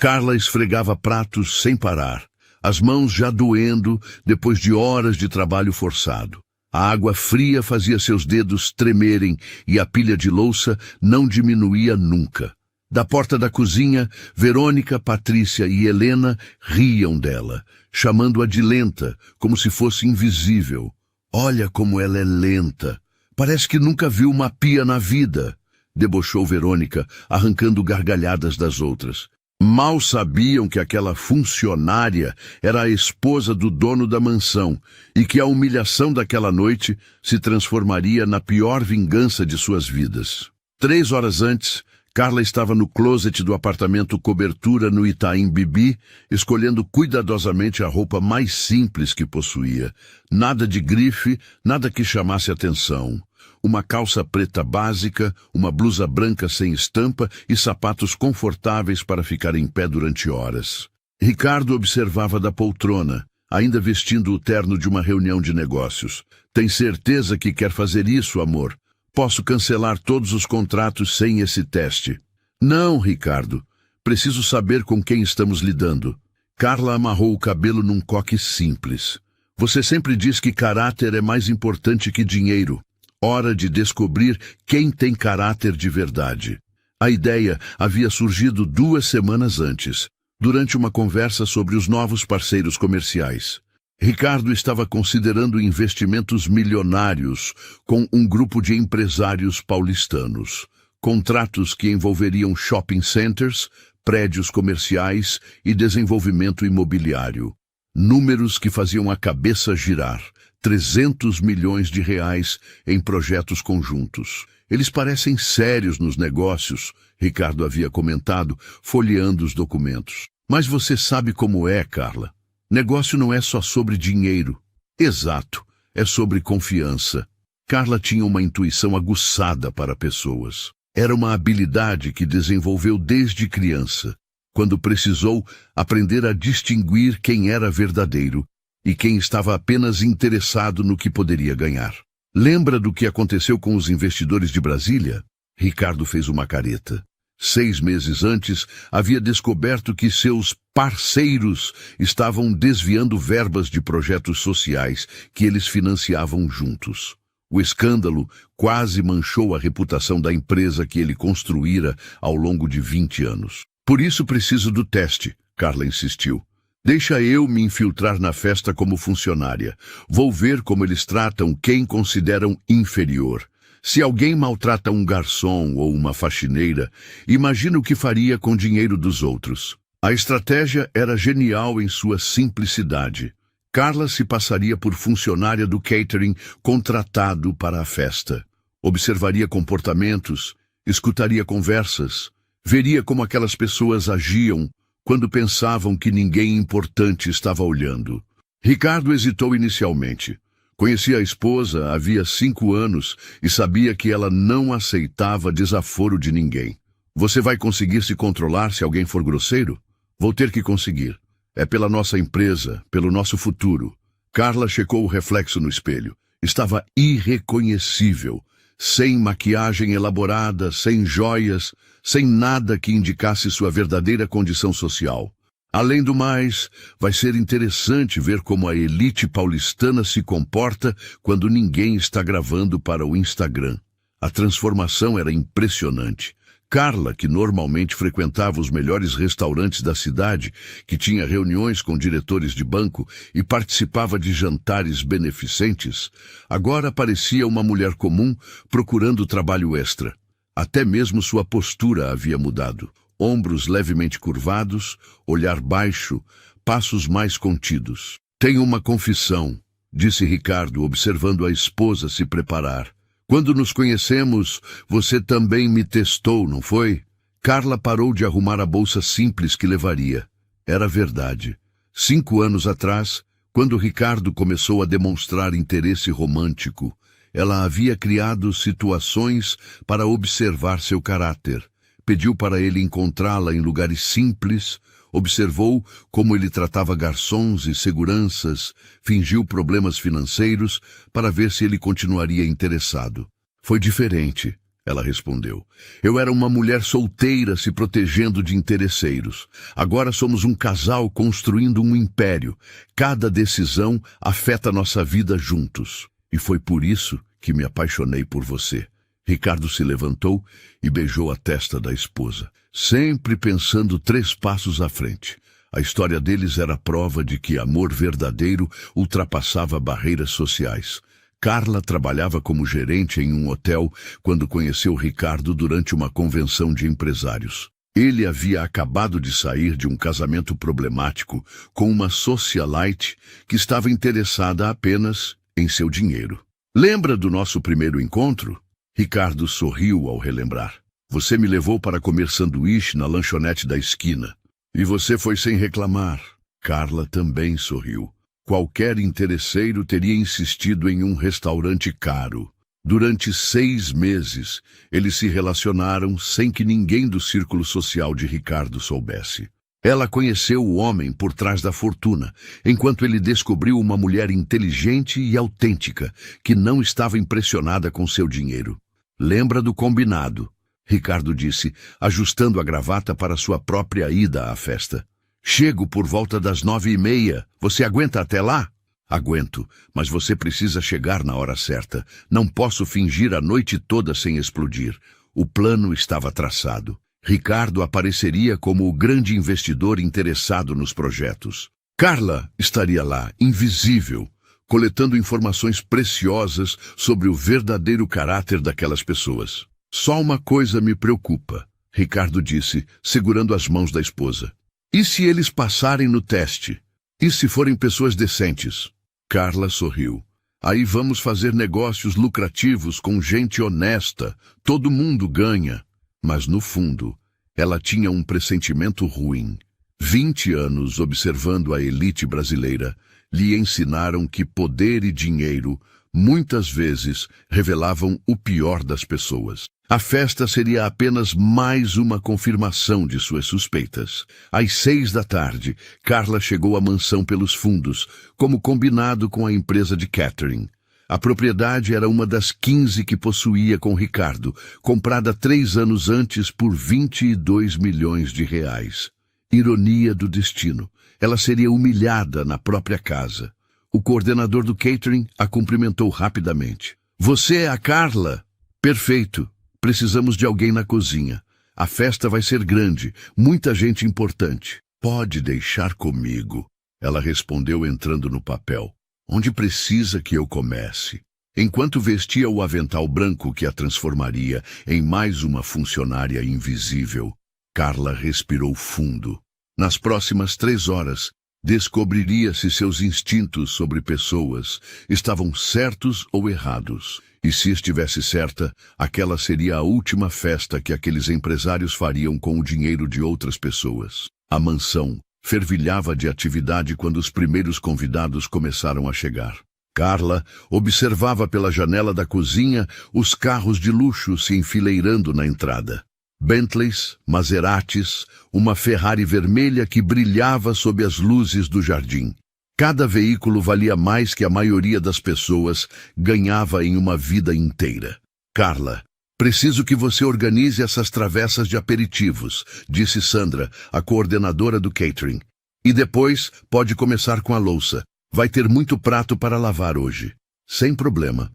Carla esfregava pratos sem parar, as mãos já doendo depois de horas de trabalho forçado. A água fria fazia seus dedos tremerem e a pilha de louça não diminuía nunca. Da porta da cozinha, Verônica, Patrícia e Helena riam dela, chamando-a de lenta, como se fosse invisível. Olha como ela é lenta. Parece que nunca viu uma pia na vida, debochou Verônica, arrancando gargalhadas das outras. Mal sabiam que aquela funcionária era a esposa do dono da mansão e que a humilhação daquela noite se transformaria na pior vingança de suas vidas. 3 horas antes, Carla estava no closet do apartamento Cobertura no Itaim Bibi, escolhendo cuidadosamente a roupa mais simples que possuía. Nada de grife, nada que chamasse atenção. Uma calça preta básica, uma blusa branca sem estampa e sapatos confortáveis para ficar em pé durante horas. Ricardo observava da poltrona, ainda vestindo o terno de uma reunião de negócios. Tem certeza que quer fazer isso, amor? Posso cancelar todos os contratos sem esse teste. Não, Ricardo. Preciso saber com quem estamos lidando. Carla amarrou o cabelo num coque simples. Você sempre diz que caráter é mais importante que dinheiro. Hora de descobrir quem tem caráter de verdade. A ideia havia surgido 2 semanas antes, durante uma conversa sobre os novos parceiros comerciais. Ricardo estava considerando investimentos milionários com um grupo de empresários paulistanos. Contratos que envolveriam shopping centers, prédios comerciais e desenvolvimento imobiliário. Números que faziam a cabeça girar. 300 milhões de reais em projetos conjuntos. Eles parecem sérios nos negócios, Ricardo havia comentado, folheando os documentos. Mas você sabe como é, Carla. Negócio não é só sobre dinheiro. Exato, é sobre confiança. Carla tinha uma intuição aguçada para pessoas. Era uma habilidade que desenvolveu desde criança, quando precisou aprender a distinguir quem era verdadeiro e quem estava apenas interessado no que poderia ganhar. Lembra do que aconteceu com os investidores de Brasília? Ricardo fez uma careta. 6 meses antes, havia descoberto que seus parceiros estavam desviando verbas de projetos sociais que eles financiavam juntos. O escândalo quase manchou a reputação da empresa que ele construíra ao longo de 20 anos. Por isso preciso do teste, Carla insistiu. Deixa eu me infiltrar na festa como funcionária. Vou ver como eles tratam quem consideram inferior. Se alguém maltrata um garçom ou uma faxineira, imagina o que faria com o dinheiro dos outros. A estratégia era genial em sua simplicidade. Carla se passaria por funcionária do catering contratado para a festa. Observaria comportamentos, escutaria conversas, veria como aquelas pessoas agiam quando pensavam que ninguém importante estava olhando. Ricardo hesitou inicialmente. Conhecia a esposa havia 5 anos e sabia que ela não aceitava desaforo de ninguém. Você vai conseguir se controlar se alguém for grosseiro? Vou ter que conseguir. É pela nossa empresa, pelo nosso futuro. Carla checou o reflexo no espelho. Estava irreconhecível, sem maquiagem elaborada, sem joias, sem nada que indicasse sua verdadeira condição social. Além do mais, vai ser interessante ver como a elite paulistana se comporta quando ninguém está gravando para o Instagram. A transformação era impressionante. Carla, que normalmente frequentava os melhores restaurantes da cidade, que tinha reuniões com diretores de banco e participava de jantares beneficentes, agora parecia uma mulher comum procurando trabalho extra. Até mesmo sua postura havia mudado. Ombros levemente curvados, olhar baixo, passos mais contidos. Tenho uma confissão, disse Ricardo, observando a esposa se preparar. Quando nos conhecemos, você também me testou, não foi? Carla parou de arrumar a bolsa simples que levaria. Era verdade. 5 anos atrás, quando Ricardo começou a demonstrar interesse romântico, ela havia criado situações para observar seu caráter. Pediu para ele encontrá-la em lugares simples, observou como ele tratava garçons e seguranças, fingiu problemas financeiros para ver se ele continuaria interessado. Foi diferente. ela respondeu. Eu era uma mulher solteira se protegendo de interesseiros. Agora somos um casal construindo um império. Cada decisão afeta nossa vida juntos. E foi por isso que me apaixonei por você. Ricardo se levantou e beijou a testa da esposa, sempre pensando 3 passos à frente. A história deles era prova de que amor verdadeiro ultrapassava barreiras sociais. Carla trabalhava como gerente em um hotel quando conheceu Ricardo durante uma convenção de empresários. Ele havia acabado de sair de um casamento problemático com uma socialite que estava interessada apenas em seu dinheiro. Lembra do nosso primeiro encontro? Ricardo sorriu ao relembrar. Você me levou para comer sanduíche na lanchonete da esquina. E você foi sem reclamar. Carla também sorriu. Qualquer interesseiro teria insistido em um restaurante caro. Durante 6 meses, eles se relacionaram sem que ninguém do círculo social de Ricardo soubesse. Ela conheceu o homem por trás da fortuna, enquanto ele descobriu uma mulher inteligente e autêntica, que não estava impressionada com seu dinheiro. Lembra do combinado, Ricardo disse, ajustando a gravata para sua própria ida à festa. Chego por volta das 9h30. Você aguenta até lá? Aguento, mas você precisa chegar na hora certa. Não posso fingir a noite toda sem explodir. O plano estava traçado. Ricardo apareceria como o grande investidor interessado nos projetos. Carla estaria lá, invisível, coletando informações preciosas sobre o verdadeiro caráter daquelas pessoas. Só uma coisa me preocupa, Ricardo disse, segurando as mãos da esposa. E se eles passarem no teste? E se forem pessoas decentes? Carla sorriu. Aí vamos fazer negócios lucrativos com gente honesta. Todo mundo ganha. Mas no fundo, ela tinha um pressentimento ruim. 20 anos observando a elite brasileira lhe ensinaram que poder e dinheiro muitas vezes revelavam o pior das pessoas. A festa seria apenas mais uma confirmação de suas suspeitas. Às 6 da tarde, Carla chegou à mansão pelos fundos, como combinado com a empresa de catering. A propriedade era uma das 15 que possuía com Ricardo, comprada 3 anos antes por 22 milhões de reais. Ironia do destino. Ela seria humilhada na própria casa. O coordenador do catering a cumprimentou rapidamente. Você é a Carla? Perfeito. Precisamos de alguém na cozinha. A festa vai ser grande, muita gente importante. Pode deixar comigo, ela respondeu entrando no papel. Onde precisa que eu comece? Enquanto vestia o avental branco que a transformaria em mais uma funcionária invisível, Carla respirou fundo. Nas próximas 3 horas, descobriria se seus instintos sobre pessoas estavam certos ou errados. E se estivesse certa, aquela seria a última festa que aqueles empresários fariam com o dinheiro de outras pessoas. A mansão fervilhava de atividade quando os primeiros convidados começaram a chegar. Carla observava pela janela da cozinha os carros de luxo se enfileirando na entrada. Bentleys, Maseratis, uma Ferrari vermelha que brilhava sob as luzes do jardim. Cada veículo valia mais que a maioria das pessoas ganhava em uma vida inteira. Carla, preciso que você organize essas travessas de aperitivos, disse Sandra, a coordenadora do catering. E depois pode começar com a louça. Vai ter muito prato para lavar hoje. Sem problema.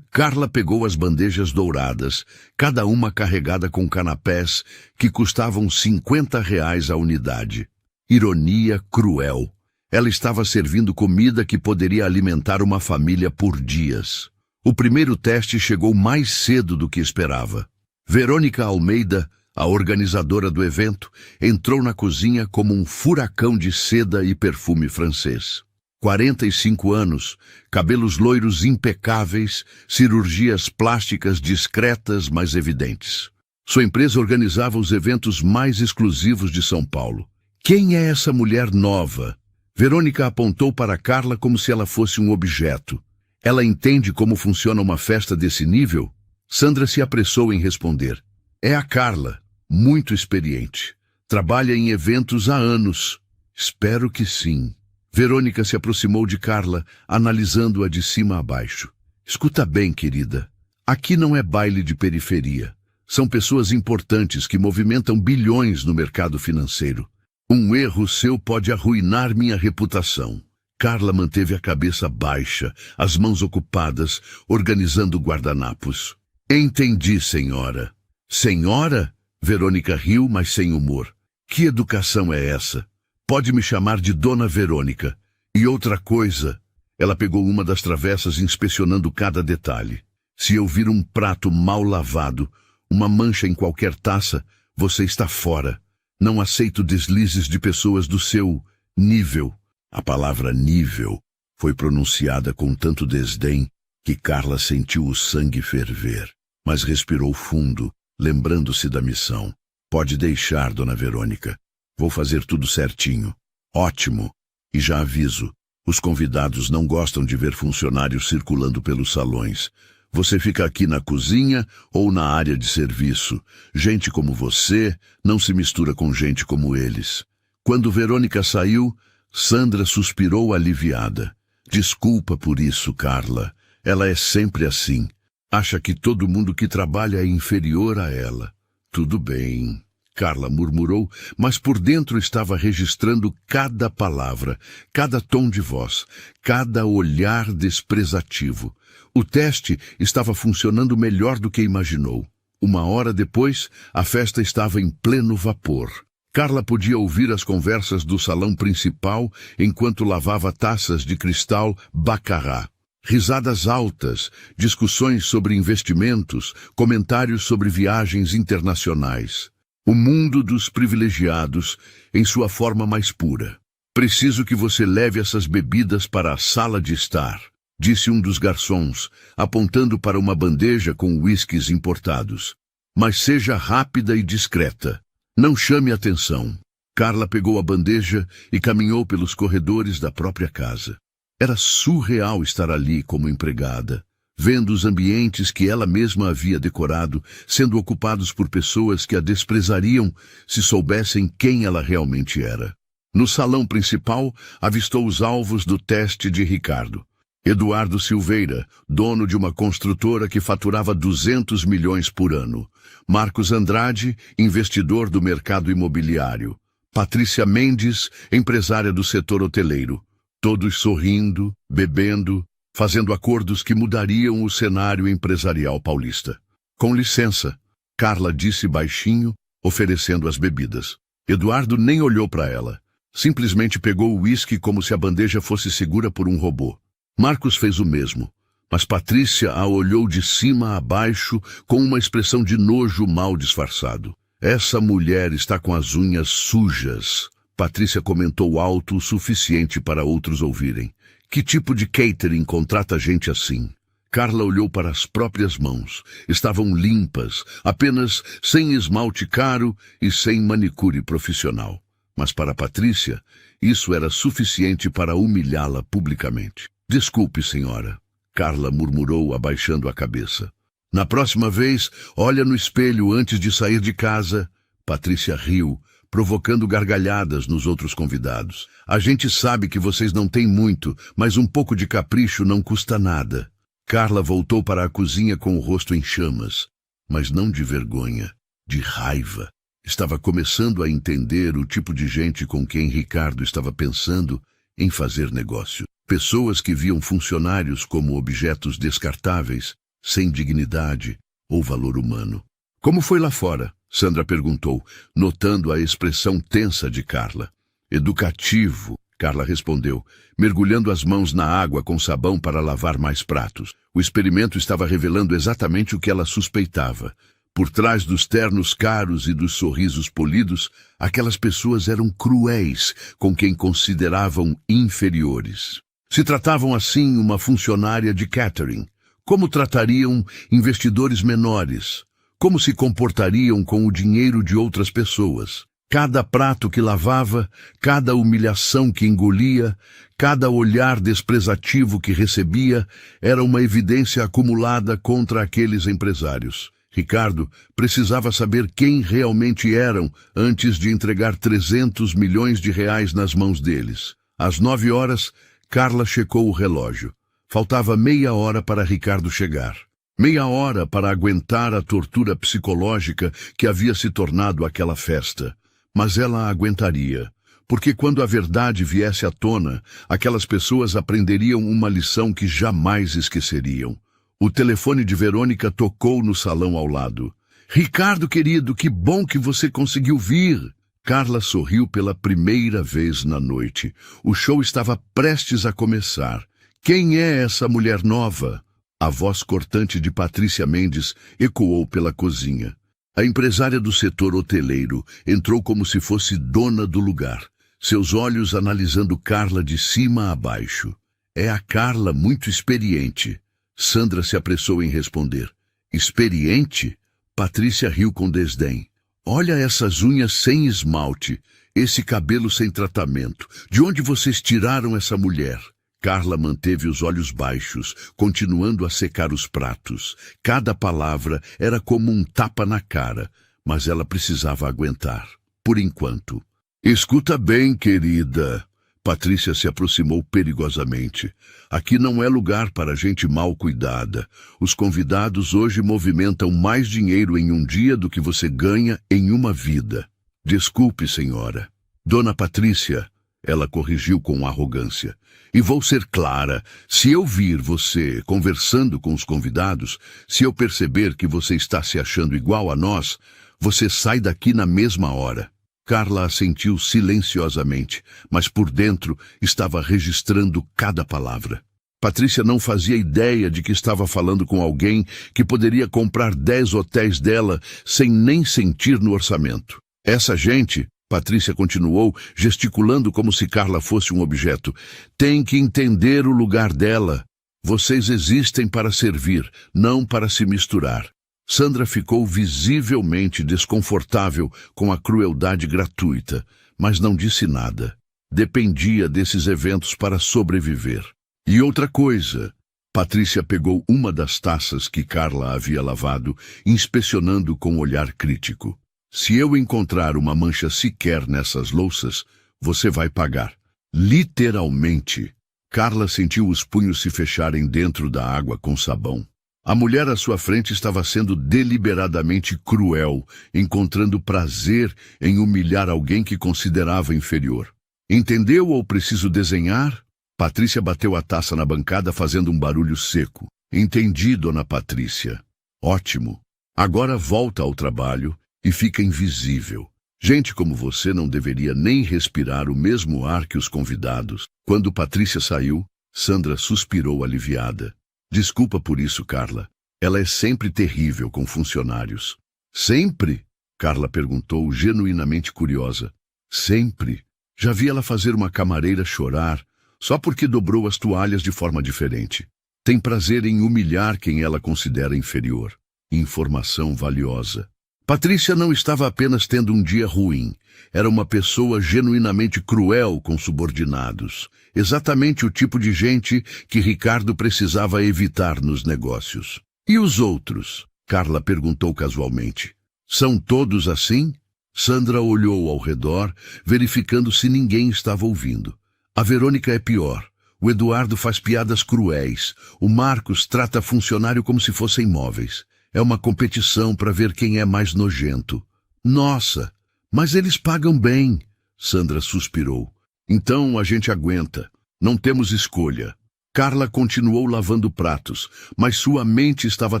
Carla pegou as bandejas douradas, cada uma carregada com canapés que custavam 50 reais a unidade. Ironia cruel. Ela estava servindo comida que poderia alimentar uma família por dias. O primeiro teste chegou mais cedo do que esperava. Verônica Almeida, a organizadora do evento, entrou na cozinha como um furacão de seda e perfume francês. 45 anos, cabelos loiros impecáveis, cirurgias plásticas discretas mas evidentes. Sua empresa organizava os eventos mais exclusivos de São Paulo. Quem é essa mulher nova? Verônica apontou para Carla como se ela fosse um objeto. Ela entende como funciona uma festa desse nível? Sandra se apressou em responder. É a Carla, muito experiente. Trabalha em eventos há anos. Espero que sim. Verônica se aproximou de Carla, analisando-a de cima a baixo. Escuta bem, querida. Aqui não é baile de periferia. São pessoas importantes que movimentam bilhões no mercado financeiro. Um erro seu pode arruinar minha reputação. Carla manteve a cabeça baixa, as mãos ocupadas, organizando guardanapos. Entendi, senhora. Senhora? Verônica riu, mas sem humor. Que educação é essa? Pode me chamar de Dona Verônica. E outra coisa, ela pegou uma das travessas inspecionando cada detalhe. Se eu vir um prato mal lavado, uma mancha em qualquer taça, você está fora. Não aceito deslizes de pessoas do seu nível. A palavra nível foi pronunciada com tanto desdém que Carla sentiu o sangue ferver, mas respirou fundo, lembrando-se da missão. Pode deixar, Dona Verônica. Vou fazer tudo certinho. Ótimo. E já aviso, os convidados não gostam de ver funcionários circulando pelos salões. Você fica aqui na cozinha ou na área de serviço. Gente como você não se mistura com gente como eles. Quando Verônica saiu, Sandra suspirou aliviada. Desculpa por isso, Carla. Ela é sempre assim. Acha que todo mundo que trabalha é inferior a ela. Tudo bem, Carla murmurou, mas por dentro estava registrando cada palavra, cada tom de voz, cada olhar desprezativo. O teste estava funcionando melhor do que imaginou. Uma hora depois, a festa estava em pleno vapor. Carla podia ouvir as conversas do salão principal enquanto lavava taças de cristal baccarat. Risadas altas, discussões sobre investimentos, comentários sobre viagens internacionais. O mundo dos privilegiados em sua forma mais pura. Preciso que você leve essas bebidas para a sala de estar, disse um dos garçons, apontando para uma bandeja com uísques importados. Mas seja rápida e discreta. Não chame atenção. Carla pegou a bandeja e caminhou pelos corredores da própria casa. Era surreal estar ali como empregada, vendo os ambientes que ela mesma havia decorado, sendo ocupados por pessoas que a desprezariam se soubessem quem ela realmente era. No salão principal, avistou os alvos do teste de Ricardo. Eduardo Silveira, dono de uma construtora que faturava 200 milhões por ano. Marcos Andrade, investidor do mercado imobiliário. Patrícia Mendes, empresária do setor hoteleiro. Todos sorrindo, bebendo, fazendo acordos que mudariam o cenário empresarial paulista. Com licença, Carla disse baixinho, oferecendo as bebidas. Eduardo nem olhou para ela. Simplesmente pegou o uísque como se a bandeja fosse segura por um robô. Marcos fez o mesmo, mas Patrícia a olhou de cima a baixo com uma expressão de nojo mal disfarçado. Essa mulher está com as unhas sujas. Patrícia comentou alto o suficiente para outros ouvirem. Que tipo de catering contrata gente assim? Carla olhou para as próprias mãos. Estavam limpas, apenas sem esmalte caro e sem manicure profissional. Mas para Patrícia, isso era suficiente para humilhá-la publicamente. Desculpe, senhora, Carla murmurou, abaixando a cabeça. Na próxima vez, olha no espelho antes de sair de casa. Patrícia riu, provocando gargalhadas nos outros convidados. A gente sabe que vocês não têm muito, mas um pouco de capricho não custa nada. Carla voltou para a cozinha com o rosto em chamas, mas não de vergonha, de raiva. Estava começando a entender o tipo de gente com quem Ricardo estava pensando em fazer negócio. Pessoas que viam funcionários como objetos descartáveis, sem dignidade ou valor humano. Como foi lá fora? Sandra perguntou, notando a expressão tensa de Carla. Educativo, Carla respondeu, mergulhando as mãos na água com sabão para lavar mais pratos. O experimento estava revelando exatamente o que ela suspeitava. Por trás dos ternos caros e dos sorrisos polidos, aquelas pessoas eram cruéis com quem consideravam inferiores. Se tratavam assim uma funcionária de catering, como tratariam investidores menores? Como se comportariam com o dinheiro de outras pessoas? Cada prato que lavava, cada humilhação que engolia, cada olhar desprezativo que recebia, era uma evidência acumulada contra aqueles empresários. Ricardo precisava saber quem realmente eram antes de entregar 300 milhões de reais nas mãos deles. Às 9 horas, Carla checou o relógio. Faltava meia hora para Ricardo chegar. Meia hora para aguentar a tortura psicológica que havia se tornado aquela festa. Mas ela aguentaria, porque quando a verdade viesse à tona, aquelas pessoas aprenderiam uma lição que jamais esqueceriam. O telefone de Verônica tocou no salão ao lado. Ricardo, querido, que bom que você conseguiu vir. Carla sorriu pela primeira vez na noite. O show estava prestes a começar. Quem é essa mulher nova? A voz cortante de Patrícia Mendes ecoou pela cozinha. A empresária do setor hoteleiro entrou como se fosse dona do lugar, seus olhos analisando Carla de cima a baixo. É a Carla muito experiente. Sandra se apressou em responder. Experiente? Patrícia riu com desdém. Olha essas unhas sem esmalte, esse cabelo sem tratamento. De onde vocês tiraram essa mulher? Carla manteve os olhos baixos, continuando a secar os pratos. Cada palavra era como um tapa na cara, mas ela precisava aguentar. Por enquanto. Escuta bem, querida. Patrícia se aproximou perigosamente. Aqui não é lugar para gente mal cuidada. Os convidados hoje movimentam mais dinheiro em um dia do que você ganha em uma vida. Desculpe, senhora. Dona Patrícia, ela corrigiu com arrogância. E vou ser clara, se eu vir você conversando com os convidados, se eu perceber que você está se achando igual a nós, você sai daqui na mesma hora. Carla assentiu silenciosamente, mas por dentro estava registrando cada palavra. Patrícia não fazia ideia de que estava falando com alguém que poderia comprar 10 hotéis dela sem nem sentir no orçamento. Essa gente, Patrícia continuou, gesticulando como se Carla fosse um objeto, tem que entender o lugar dela. Vocês existem para servir, não para se misturar. Sandra ficou visivelmente desconfortável com a crueldade gratuita, mas não disse nada. Dependia desses eventos para sobreviver. E outra coisa, Patrícia pegou uma das taças que Carla havia lavado, inspecionando com olhar crítico. Se eu encontrar uma mancha sequer nessas louças, você vai pagar. Literalmente. Carla sentiu os punhos se fecharem dentro da água com sabão. A mulher à sua frente estava sendo deliberadamente cruel, encontrando prazer em humilhar alguém que considerava inferior. Entendeu ou preciso desenhar? Patrícia bateu a taça na bancada fazendo um barulho seco. Entendi, dona Patrícia. Ótimo. Agora volta ao trabalho e fica invisível. Gente como você não deveria nem respirar o mesmo ar que os convidados. Quando Patrícia saiu, Sandra suspirou aliviada. Desculpa por isso, Carla. Ela é sempre terrível com funcionários. Sempre? Carla perguntou, genuinamente curiosa. Sempre. Já vi ela fazer uma camareira chorar, só porque dobrou as toalhas de forma diferente. Tem prazer em humilhar quem ela considera inferior. Informação valiosa. Patrícia não estava apenas tendo um dia ruim. Era uma pessoa genuinamente cruel com subordinados. Exatamente o tipo de gente que Ricardo precisava evitar nos negócios. E os outros? Carla perguntou casualmente. São todos assim? Sandra olhou ao redor, verificando se ninguém estava ouvindo. A Verônica é pior. O Eduardo faz piadas cruéis. O Marcos trata funcionário como se fossem móveis. É uma competição para ver quem é mais nojento. Nossa, mas eles pagam bem. Sandra suspirou. Então a gente aguenta. Não temos escolha. Carla continuou lavando pratos, mas sua mente estava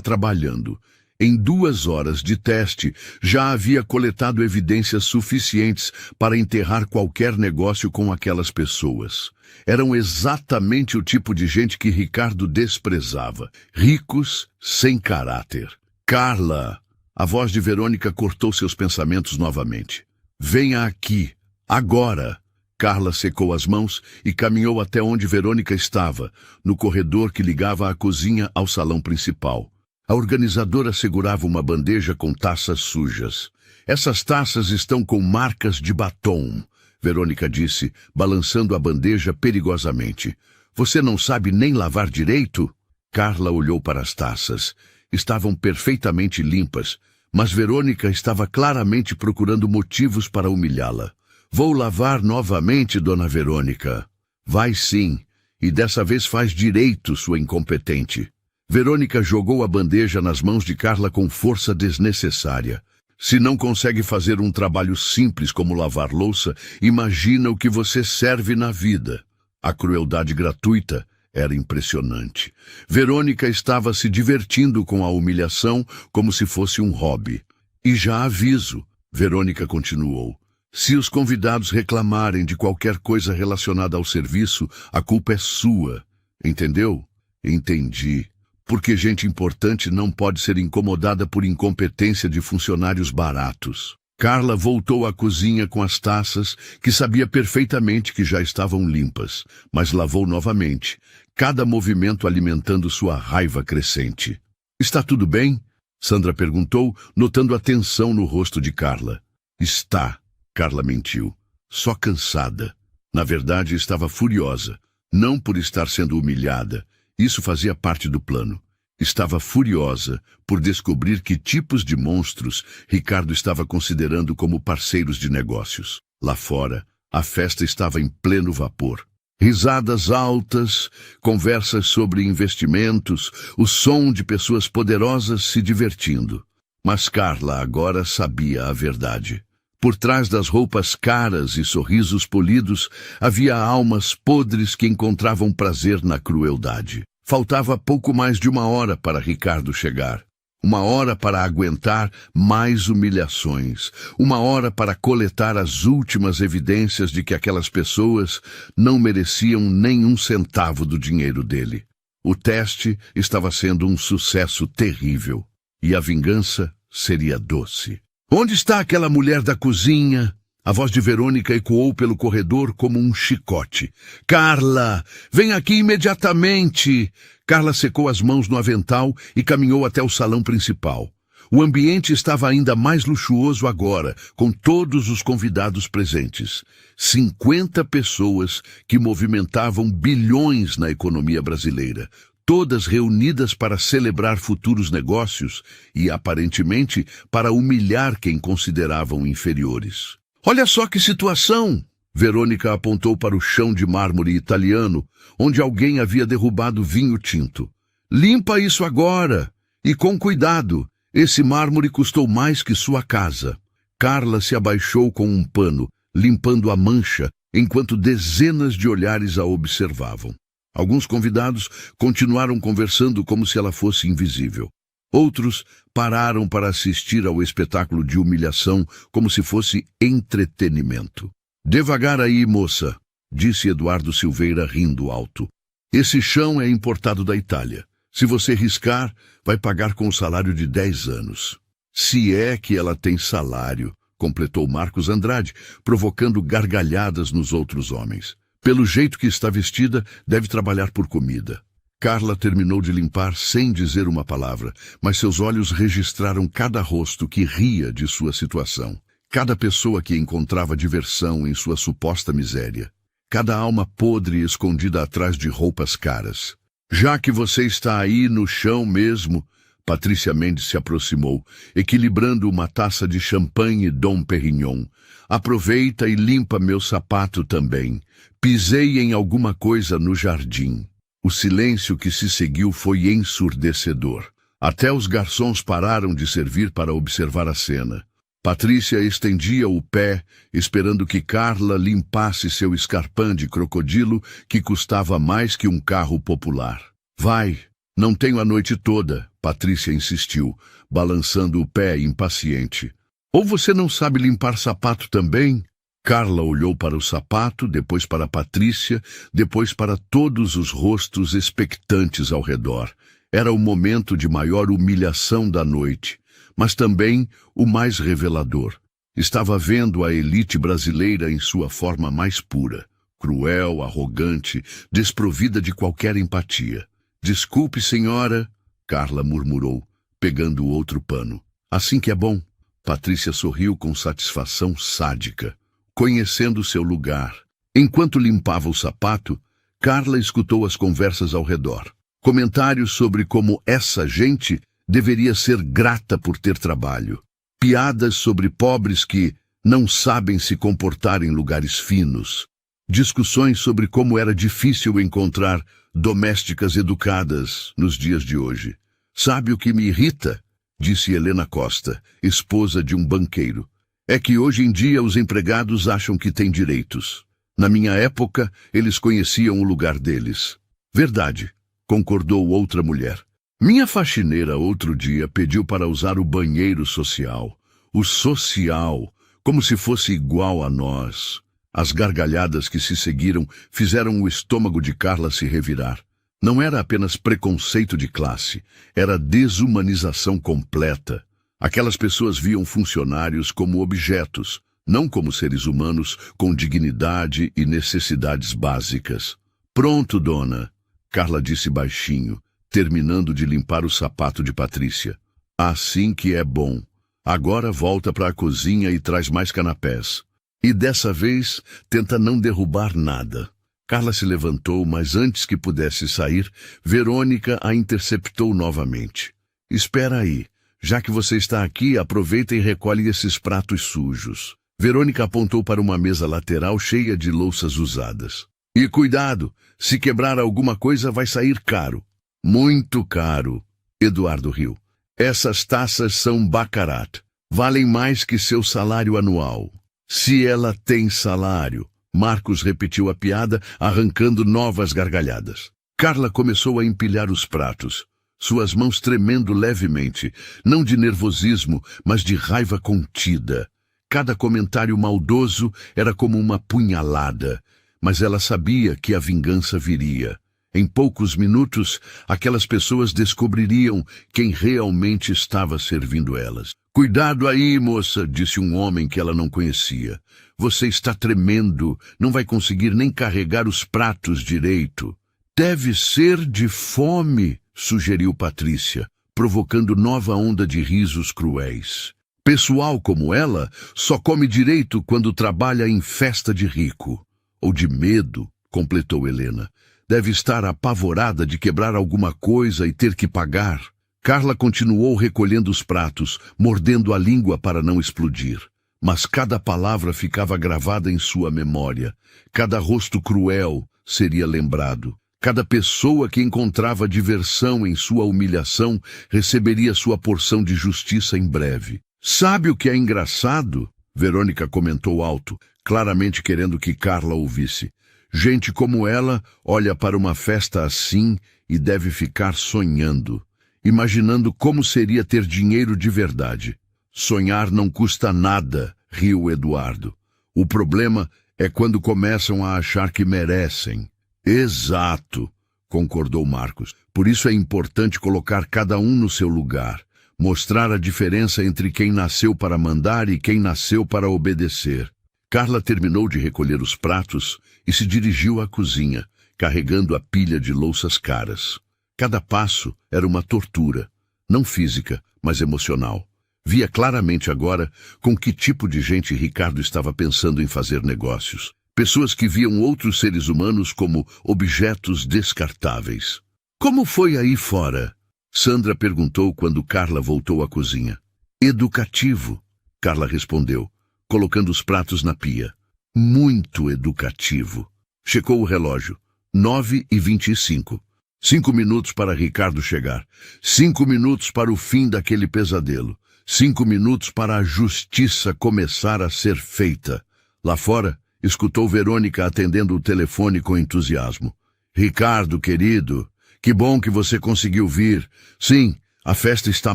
trabalhando. Em 2 horas de teste, já havia coletado evidências suficientes para enterrar qualquer negócio com aquelas pessoas. Eram exatamente o tipo de gente que Ricardo desprezava. Ricos, sem caráter. Carla! A voz de Verônica cortou seus pensamentos novamente. Venha aqui, agora! Carla secou as mãos e caminhou até onde Verônica estava, no corredor que ligava a cozinha ao salão principal. A organizadora segurava uma bandeja com taças sujas. Essas taças estão com marcas de batom, Verônica disse, balançando a bandeja perigosamente. Você não sabe nem lavar direito? Carla olhou para as taças. Estavam perfeitamente limpas, mas Verônica estava claramente procurando motivos para humilhá-la. Vou lavar novamente, dona Verônica. Vai sim, e dessa vez faz direito, sua incompetente. Verônica jogou a bandeja nas mãos de Carla com força desnecessária. Se não consegue fazer um trabalho simples como lavar louça, imagina o que você serve na vida. A crueldade gratuita era impressionante. Verônica estava se divertindo com a humilhação como se fosse um hobby. E já aviso, Verônica continuou, se os convidados reclamarem de qualquer coisa relacionada ao serviço, a culpa é sua. Entendeu? Entendi. Porque gente importante não pode ser incomodada por incompetência de funcionários baratos. Carla voltou à cozinha com as taças, que sabia perfeitamente que já estavam limpas, mas lavou novamente, cada movimento alimentando sua raiva crescente. Está tudo bem? Sandra perguntou, notando a tensão no rosto de Carla. Está, Carla mentiu. Só cansada. Na verdade, estava furiosa. Não por estar sendo humilhada. Isso fazia parte do plano. Estava furiosa por descobrir que tipos de monstros Ricardo estava considerando como parceiros de negócios. Lá fora, a festa estava em pleno vapor. Risadas altas, conversas sobre investimentos, o som de pessoas poderosas se divertindo. Mas Carla agora sabia a verdade. Por trás das roupas caras e sorrisos polidos, havia almas podres que encontravam prazer na crueldade. Faltava pouco mais de 1 hora para Ricardo chegar. 1 hora para aguentar mais humilhações. 1 hora para coletar as últimas evidências de que aquelas pessoas não mereciam nem 1 centavo do dinheiro dele. O teste estava sendo um sucesso terrível. E a vingança seria doce. Onde está aquela mulher da cozinha? A voz de Verônica ecoou pelo corredor como um chicote. Carla, vem aqui imediatamente! Carla secou as mãos no avental e caminhou até o salão principal. O ambiente estava ainda mais luxuoso agora, com todos os convidados presentes. 50 pessoas que movimentavam bilhões na economia brasileira. Todas reunidas para celebrar futuros negócios e, aparentemente, para humilhar quem consideravam inferiores. Olha só que situação! Verônica apontou para o chão de mármore italiano, onde alguém havia derrubado vinho tinto. Limpa isso agora! E com cuidado! Esse mármore custou mais que sua casa. Carla se abaixou com um pano, limpando a mancha, enquanto dezenas de olhares a observavam. Alguns convidados continuaram conversando como se ela fosse invisível. Outros pararam para assistir ao espetáculo de humilhação como se fosse entretenimento. Devagar aí, moça, disse Eduardo Silveira rindo alto. Esse chão é importado da Itália. Se você riscar, vai pagar com o salário de 10 anos. Se é que ela tem salário, completou Marcos Andrade, provocando gargalhadas nos outros homens. Pelo jeito que está vestida, deve trabalhar por comida. Carla terminou de limpar sem dizer uma palavra, mas seus olhos registraram cada rosto que ria de sua situação, cada pessoa que encontrava diversão em sua suposta miséria, cada alma podre escondida atrás de roupas caras. Já que você está aí no chão mesmo, Patrícia Mendes se aproximou, equilibrando uma taça de champanhe Dom Perignon. Aproveita e limpa meu sapato também. Pisei em alguma coisa no jardim. O silêncio que se seguiu foi ensurdecedor. Até os garçons pararam de servir para observar a cena. Patrícia estendia o pé, esperando que Carla limpasse seu escarpão de crocodilo, que custava mais que um carro popular. Vai, não tenho a noite toda, Patrícia insistiu, balançando o pé impaciente. Ou você não sabe limpar sapato também? Carla olhou para o sapato, depois para Patrícia, depois para todos os rostos expectantes ao redor. Era o momento de maior humilhação da noite, mas também o mais revelador. Estava vendo a elite brasileira em sua forma mais pura, cruel, arrogante, desprovida de qualquer empatia. Desculpe, senhora, Carla murmurou, pegando outro pano. Assim que é bom. Patrícia sorriu com satisfação sádica, conhecendo seu lugar. Enquanto limpava o sapato, Carla escutou as conversas ao redor. Comentários sobre como essa gente deveria ser grata por ter trabalho. Piadas sobre pobres que não sabem se comportar em lugares finos. Discussões sobre como era difícil encontrar domésticas educadas nos dias de hoje. Sabe o que me irrita? Disse Helena Costa, esposa de um banqueiro. É que hoje em dia os empregados acham que têm direitos. Na minha época, eles conheciam o lugar deles. Verdade, concordou outra mulher. Minha faxineira outro dia pediu para usar o banheiro social. O social, como se fosse igual a nós. As gargalhadas que se seguiram fizeram o estômago de Carla se revirar. Não era apenas preconceito de classe, era desumanização completa. Aquelas pessoas viam funcionários como objetos, não como seres humanos com dignidade e necessidades básicas. Pronto, dona, Carla disse baixinho, terminando de limpar o sapato de Patrícia. Assim que é bom. Agora volta para a cozinha e traz mais canapés. E dessa vez, tenta não derrubar nada. Carla se levantou, mas antes que pudesse sair, Verônica a interceptou novamente. Espera aí. Já que você está aqui, aproveita e recolhe esses pratos sujos. Verônica apontou para uma mesa lateral cheia de louças usadas. E cuidado, se quebrar alguma coisa vai sair caro. Muito caro. Eduardo riu. Essas taças são baccarat. Valem mais que seu salário anual. Se ela tem salário. Marcos repetiu a piada, arrancando novas gargalhadas. Carla começou a empilhar os pratos, suas mãos tremendo levemente, não de nervosismo, mas de raiva contida. Cada comentário maldoso era como uma punhalada, mas ela sabia que a vingança viria. Em poucos minutos, aquelas pessoas descobririam quem realmente estava servindo elas. Cuidado aí, moça, disse um homem que ela não conhecia. Você está tremendo, não vai conseguir nem carregar os pratos direito. Deve ser de fome, sugeriu Patrícia, provocando nova onda de risos cruéis. Pessoal como ela só come direito quando trabalha em festa de rico. Ou de medo, completou Helena. Deve estar apavorada de quebrar alguma coisa e ter que pagar. Carla continuou recolhendo os pratos, mordendo a língua para não explodir. Mas cada palavra ficava gravada em sua memória. Cada rosto cruel seria lembrado. Cada pessoa que encontrava diversão em sua humilhação receberia sua porção de justiça em breve. Sabe o que é engraçado? Verônica comentou alto, claramente querendo que Carla ouvisse. Gente como ela olha para uma festa assim e deve ficar sonhando, imaginando como seria ter dinheiro de verdade. Sonhar não custa nada, riu Eduardo. O problema é quando começam a achar que merecem. Exato, concordou Marcos. Por isso é importante colocar cada um no seu lugar, mostrar a diferença entre quem nasceu para mandar e quem nasceu para obedecer. Carla terminou de recolher os pratos e se dirigiu à cozinha, carregando a pilha de louças caras. Cada passo era uma tortura, não física, mas emocional. Via claramente agora com que tipo de gente Ricardo estava pensando em fazer negócios. Pessoas que viam outros seres humanos como objetos descartáveis. Como foi aí fora? Sandra perguntou quando Carla voltou à cozinha. Educativo, Carla respondeu, colocando os pratos na pia. Muito educativo. Checou o relógio. 9h25. 5 minutos para Ricardo chegar. 5 minutos para o fim daquele pesadelo. 5 minutos para a justiça começar a ser feita. Lá fora, escutou Verônica atendendo o telefone com entusiasmo. Ricardo, querido, que bom que você conseguiu vir. Sim, a festa está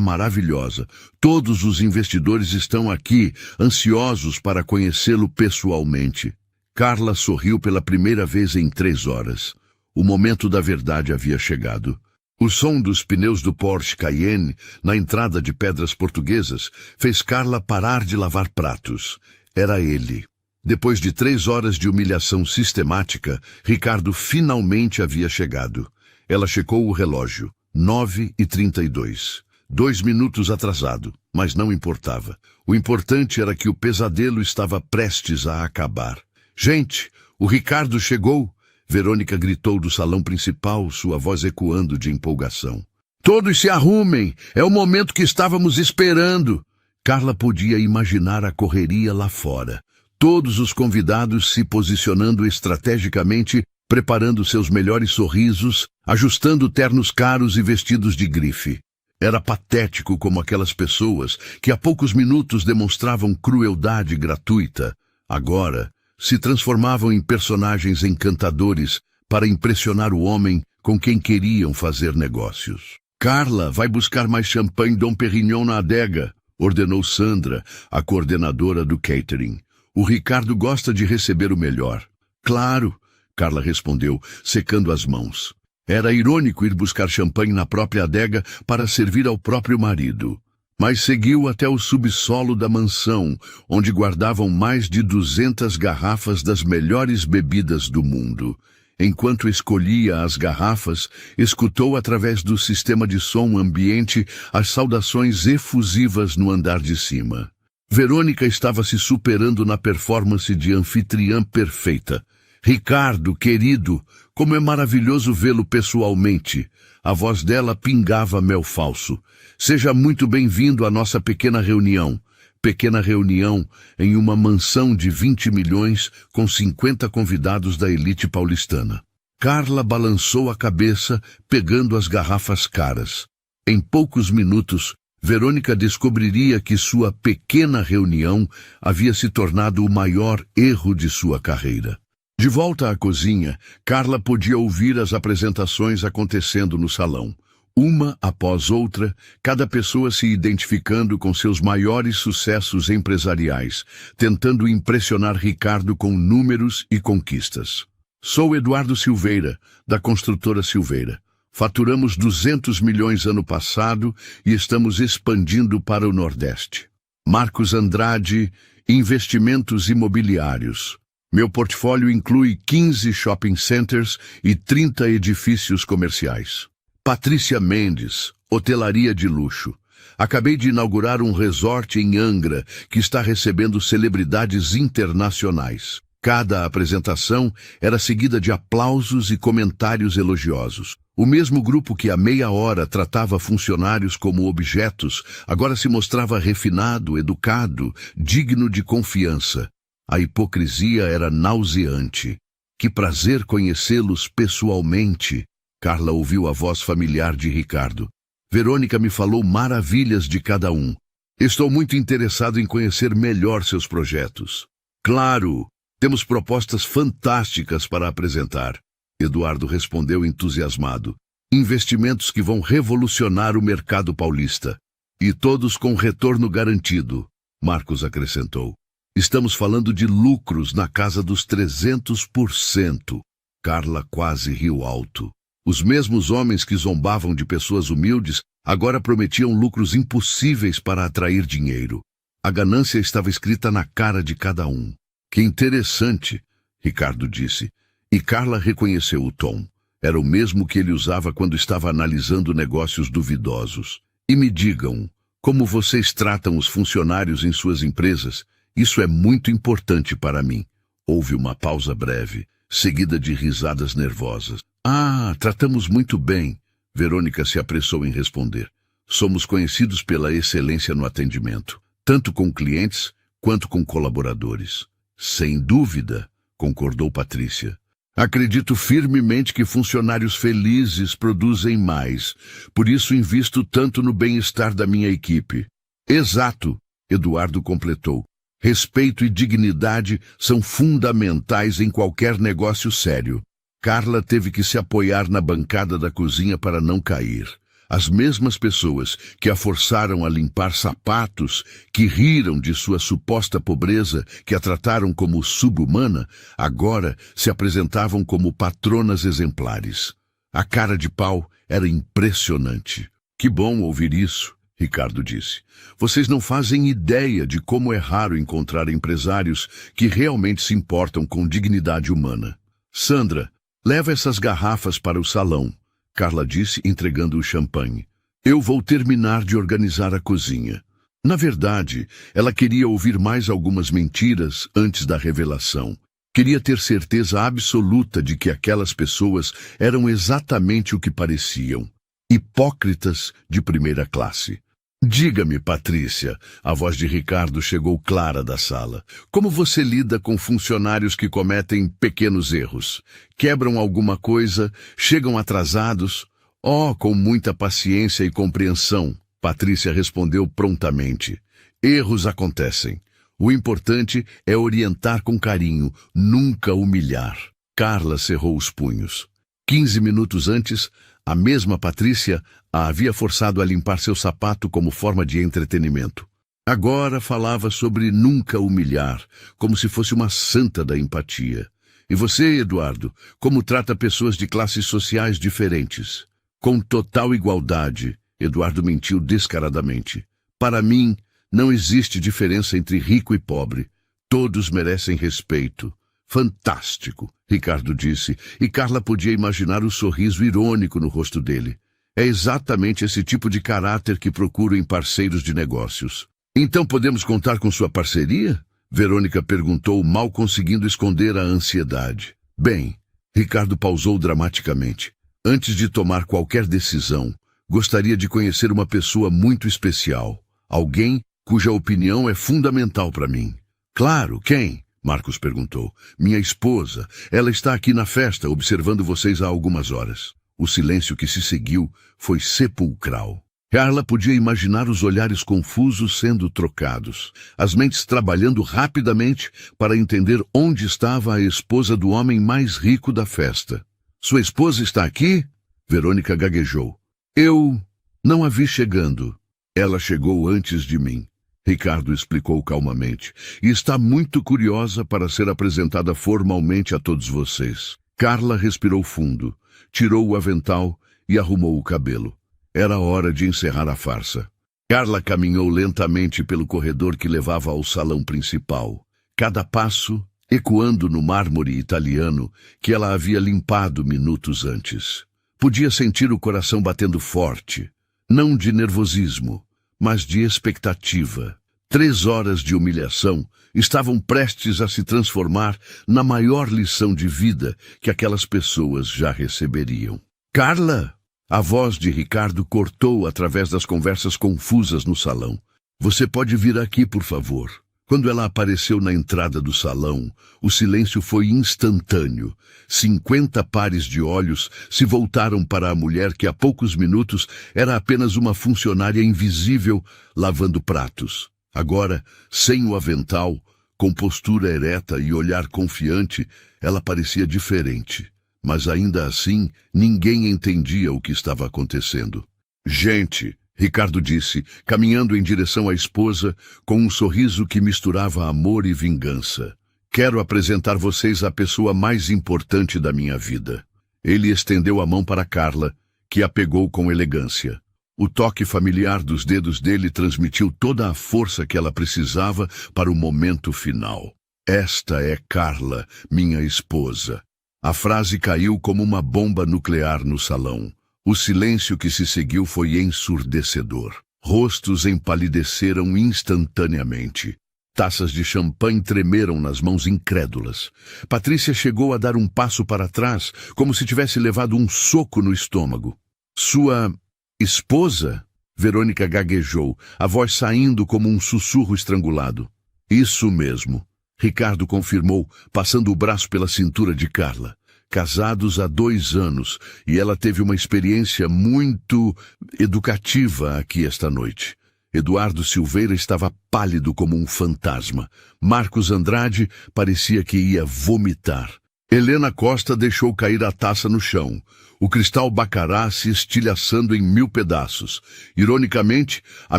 maravilhosa. Todos os investidores estão aqui, ansiosos para conhecê-lo pessoalmente. Carla sorriu pela primeira vez em 3 horas. O momento da verdade havia chegado. O som dos pneus do Porsche Cayenne, na entrada de Pedras Portuguesas, fez Carla parar de lavar pratos. Era ele. Depois de 3 horas de humilhação sistemática, Ricardo finalmente havia chegado. Ela checou o relógio. 9h32. 2 minutos atrasado, mas não importava. O importante era que o pesadelo estava prestes a acabar. Gente, o Ricardo chegou! Verônica gritou do salão principal, sua voz ecoando de empolgação. Todos se arrumem! É o momento que estávamos esperando! Carla podia imaginar a correria lá fora. Todos os convidados se posicionando estrategicamente, preparando seus melhores sorrisos, ajustando ternos caros e vestidos de grife. Era patético como aquelas pessoas que há poucos minutos demonstravam crueldade gratuita, agora se transformavam em personagens encantadores para impressionar o homem com quem queriam fazer negócios. Carla, vai buscar mais champanhe Dom Perignon na adega, ordenou Sandra, a coordenadora do catering. O Ricardo gosta de receber o melhor. Claro, Carla respondeu, secando as mãos. Era irônico ir buscar champanhe na própria adega para servir ao próprio marido. Mas seguiu até o subsolo da mansão, onde guardavam mais de 200 garrafas das melhores bebidas do mundo. Enquanto escolhia as garrafas, escutou através do sistema de som ambiente as saudações efusivas no andar de cima. Verônica estava se superando na performance de anfitriã perfeita. Ricardo, querido, como é maravilhoso vê-lo pessoalmente. A voz dela pingava mel falso. Seja muito bem-vindo à nossa pequena reunião. Pequena reunião em uma mansão de 20 milhões com 50 convidados da elite paulistana. Carla balançou a cabeça, pegando as garrafas caras. Em poucos minutos, Verônica descobriria que sua pequena reunião havia se tornado o maior erro de sua carreira. De volta à cozinha, Carla podia ouvir as apresentações acontecendo no salão. Uma após outra, cada pessoa se identificando com seus maiores sucessos empresariais, tentando impressionar Ricardo com números e conquistas. Sou Eduardo Silveira, da construtora Silveira. Faturamos 200 milhões ano passado e estamos expandindo para o Nordeste. Marcos Andrade, investimentos imobiliários. Meu portfólio inclui 15 shopping centers e 30 edifícios comerciais. Patrícia Mendes, hotelaria de luxo. Acabei de inaugurar um resort em Angra que está recebendo celebridades internacionais. Cada apresentação era seguida de aplausos e comentários elogiosos. O mesmo grupo que há meia hora tratava funcionários como objetos, agora se mostrava refinado, educado, digno de confiança. A hipocrisia era nauseante. Que prazer conhecê-los pessoalmente. Carla ouviu a voz familiar de Ricardo. Verônica me falou maravilhas de cada um. Estou muito interessado em conhecer melhor seus projetos. Claro, temos propostas fantásticas para apresentar. Eduardo respondeu entusiasmado. Investimentos que vão revolucionar o mercado paulista. E todos com retorno garantido, Marcos acrescentou. Estamos falando de lucros na casa dos 300%. Carla quase riu alto. Os mesmos homens que zombavam de pessoas humildes agora prometiam lucros impossíveis para atrair dinheiro. A ganância estava escrita na cara de cada um. Que interessante, Ricardo disse. E Carla reconheceu o tom. Era o mesmo que ele usava quando estava analisando negócios duvidosos. E me digam, como vocês tratam os funcionários em suas empresas? Isso é muito importante para mim. Houve uma pausa breve, seguida de risadas nervosas. Ah, tratamos muito bem, Verônica se apressou em responder. Somos conhecidos pela excelência no atendimento, tanto com clientes quanto com colaboradores. Sem dúvida, concordou Patrícia. Acredito firmemente que funcionários felizes produzem mais, por isso invisto tanto no bem-estar da minha equipe. Exato, Eduardo completou. Respeito e dignidade são fundamentais em qualquer negócio sério. Carla teve que se apoiar na bancada da cozinha para não cair. As mesmas pessoas que a forçaram a limpar sapatos, que riram de sua suposta pobreza, que a trataram como sub-humana, agora se apresentavam como patronas exemplares. A cara de pau era impressionante. Que bom ouvir isso, Ricardo disse. Vocês não fazem ideia de como é raro encontrar empresários que realmente se importam com dignidade humana. Sandra, leva essas garrafas para o salão, Carla disse, entregando o champanhe. Eu vou terminar de organizar a cozinha. Na verdade, ela queria ouvir mais algumas mentiras antes da revelação. Queria ter certeza absoluta de que aquelas pessoas eram exatamente o que pareciam. Hipócritas de primeira classe. Diga-me, Patrícia, a voz de Ricardo chegou clara da sala. Como você lida com funcionários que cometem pequenos erros? Quebram alguma coisa? Chegam atrasados? Oh, com muita paciência e compreensão, Patrícia respondeu prontamente. Erros acontecem. O importante é orientar com carinho, nunca humilhar. Carla cerrou os punhos. 15 minutos antes, a mesma Patrícia a havia forçado a limpar seu sapato como forma de entretenimento. Agora falava sobre nunca humilhar, como se fosse uma santa da empatia. E você, Eduardo, como trata pessoas de classes sociais diferentes? Com total igualdade, Eduardo mentiu descaradamente. Para mim, não existe diferença entre rico e pobre. Todos merecem respeito. Fantástico, Ricardo disse, e Carla podia imaginar o sorriso irônico no rosto dele. É exatamente esse tipo de caráter que procuro em parceiros de negócios. Então podemos contar com sua parceria? Verônica perguntou, mal conseguindo esconder a ansiedade. Bem, Ricardo pausou dramaticamente. Antes de tomar qualquer decisão, gostaria de conhecer uma pessoa muito especial. Alguém cuja opinião é fundamental para mim. Claro, quem? Marcos perguntou. Minha esposa. Ela está aqui na festa, observando vocês há algumas horas. O silêncio que se seguiu foi sepulcral. Carla podia imaginar os olhares confusos sendo trocados, as mentes trabalhando rapidamente para entender onde estava a esposa do homem mais rico da festa. Sua esposa está aqui? Verônica gaguejou. Eu não a vi chegando. Ela chegou antes de mim. Ricardo explicou calmamente, e está muito curiosa para ser apresentada formalmente a todos vocês. Carla respirou fundo, tirou o avental e arrumou o cabelo. Era hora de encerrar a farsa. Carla caminhou lentamente pelo corredor que levava ao salão principal, cada passo ecoando no mármore italiano que ela havia limpado minutos antes. Podia sentir o coração batendo forte, não de nervosismo, mas de expectativa. 3 horas de humilhação estavam prestes a se transformar na maior lição de vida que aquelas pessoas já receberiam. Carla! A voz de Ricardo cortou através das conversas confusas no salão. Você pode vir aqui, por favor. Quando ela apareceu na entrada do salão, o silêncio foi instantâneo. 50 pares de olhos se voltaram para a mulher que há poucos minutos era apenas uma funcionária invisível lavando pratos. Agora, sem o avental, com postura ereta e olhar confiante, ela parecia diferente. Mas ainda assim, ninguém entendia o que estava acontecendo. Gente, Ricardo disse, caminhando em direção à esposa, com um sorriso que misturava amor e vingança. Quero apresentar vocês à pessoa mais importante da minha vida. Ele estendeu a mão para Carla, que a pegou com elegância. O toque familiar dos dedos dele transmitiu toda a força que ela precisava para o momento final. Esta é Carla, minha esposa. A frase caiu como uma bomba nuclear no salão. O silêncio que se seguiu foi ensurdecedor. Rostos empalideceram instantaneamente. Taças de champanhe tremeram nas mãos incrédulas. Patrícia chegou a dar um passo para trás, como se tivesse levado um soco no estômago. Sua esposa? Verônica gaguejou, a voz saindo como um sussurro estrangulado. Isso mesmo. Ricardo confirmou, passando o braço pela cintura de Carla. Casados há 2 anos, e ela teve uma experiência muito educativa aqui esta noite. Eduardo Silveira estava pálido como um fantasma. Marcos Andrade parecia que ia vomitar. Helena Costa deixou cair a taça no chão. O cristal bacará se estilhaçando em 1000 pedaços. Ironicamente, a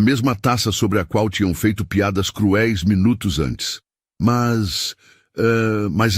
mesma taça sobre a qual tinham feito piadas cruéis minutos antes. Mas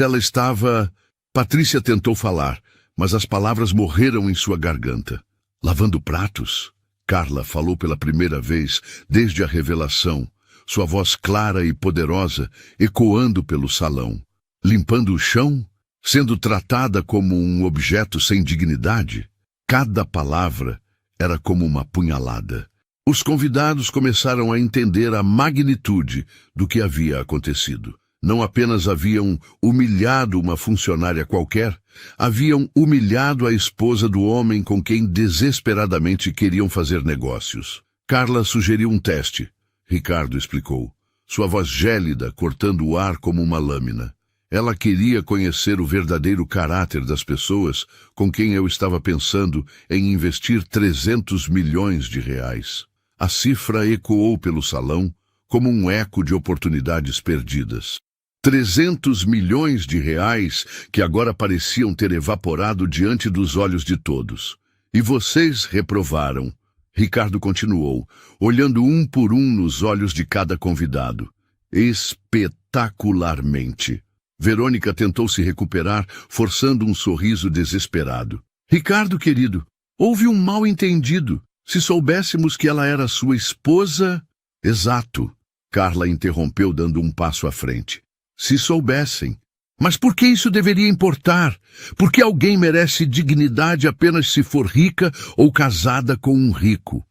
ela estava... Patrícia tentou falar, mas as palavras morreram em sua garganta. Lavando pratos? Carla falou pela primeira vez desde a revelação, sua voz clara e poderosa ecoando pelo salão. Limpando o chão? Sendo tratada como um objeto sem dignidade? Cada palavra era como uma punhalada. Os convidados começaram a entender a magnitude do que havia acontecido. Não apenas haviam humilhado uma funcionária qualquer, haviam humilhado a esposa do homem com quem desesperadamente queriam fazer negócios. Carla sugeriu um teste. Ricardo explicou, sua voz gélida cortando o ar como uma lâmina. Ela queria conhecer o verdadeiro caráter das pessoas com quem eu estava pensando em investir 300 milhões de reais. A cifra ecoou pelo salão como um eco de oportunidades perdidas. 300 milhões de reais que agora pareciam ter evaporado diante dos olhos de todos. E vocês reprovaram. Ricardo continuou, olhando um por um nos olhos de cada convidado. Espetacularmente. Verônica tentou se recuperar, forçando um sorriso desesperado. Ricardo, querido, houve um mal-entendido. Se soubéssemos que ela era sua esposa... Exato. Carla interrompeu dando um passo à frente. Se soubessem. Mas por que isso deveria importar? Por que alguém merece dignidade apenas se for rica ou casada com um rico?